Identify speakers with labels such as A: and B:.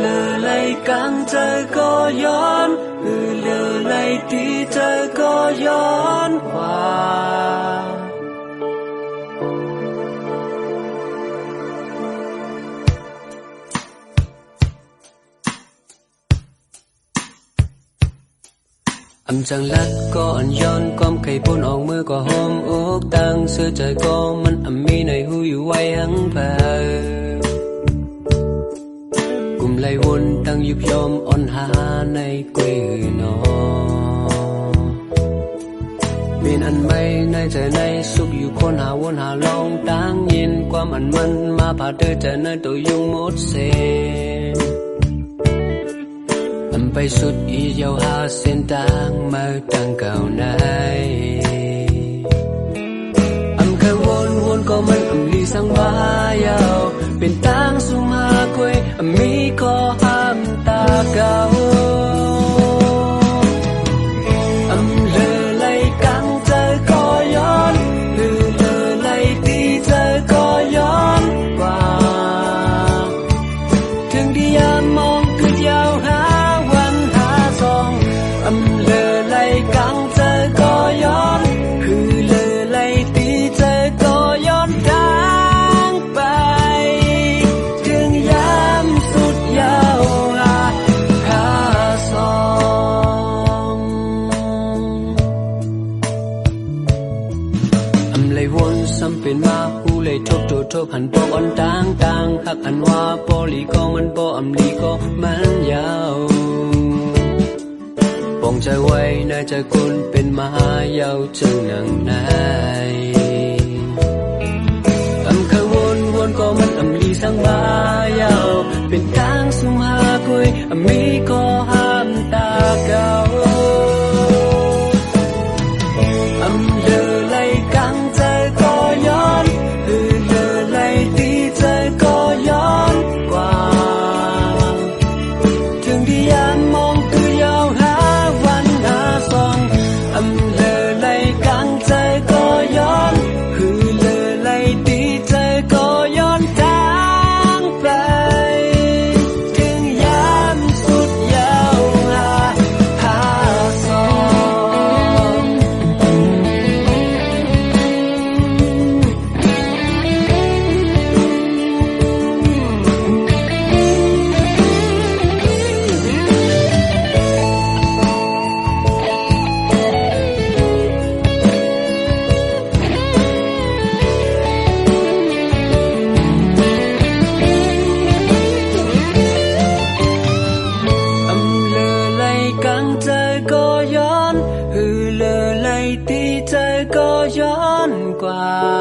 A: lờ lay càng trời có gió lờ lay tí trời có gió qua chẳng lát có anhย้อนก้อมไข่ปนออกมือก็หอมอกตั้งเสื้อใจก็มันมีในหูอยู่ไว้หังเผอกลุ่มไหลวนตั้งยุบยอมอ่อนหาในกุยนอเป็นอันไม่ในใจในสุขอยู่คนหาวนหาลองตั้งยินความอันมันมาผ่าเธอใจในตัวยุงหมดเส้นไปสุดอียาวหาเส้นทางมาตั้งเก่าไหนเคยวนก็มันลีสังวายาวเป็นทางสุมาคุยมีก็ห้ามตาเก่าเลอไหลกังเจอก็ย้อนเลอไหลตีเจอก็ย้อนกว่าถึงที่ยามมองคือยาวหาเลอไหลกังเจอก็ย้อนคือเลอไหลตีเจอก็ย้อนทางไปถึงยามสุดยาวหาสองเลยวนซ้ำเป็นมาหูเลยทบหันปออันต่างหักอันว่าปอลีก็มันปอลีก็มันยาวปองใจไว้ในใจคนเป็นมหายาวจึงหนังในเคยวนก็มันลีสังบายาวเป็นทางสุมหาคุยมีก็ห้ามตาเก่าเลอไหลกังใจก็ย้อนเลอไหลตีใจก็ย้อนกว่าถึงที่ยามมองคือยาวหาเลอไหลกังใจก็ย้อนคือเลอไหลตีใจก็ย้อนทางไปถึงยามสุดยาวหาสองเลอไหลตีใจก็ย้อนกว่า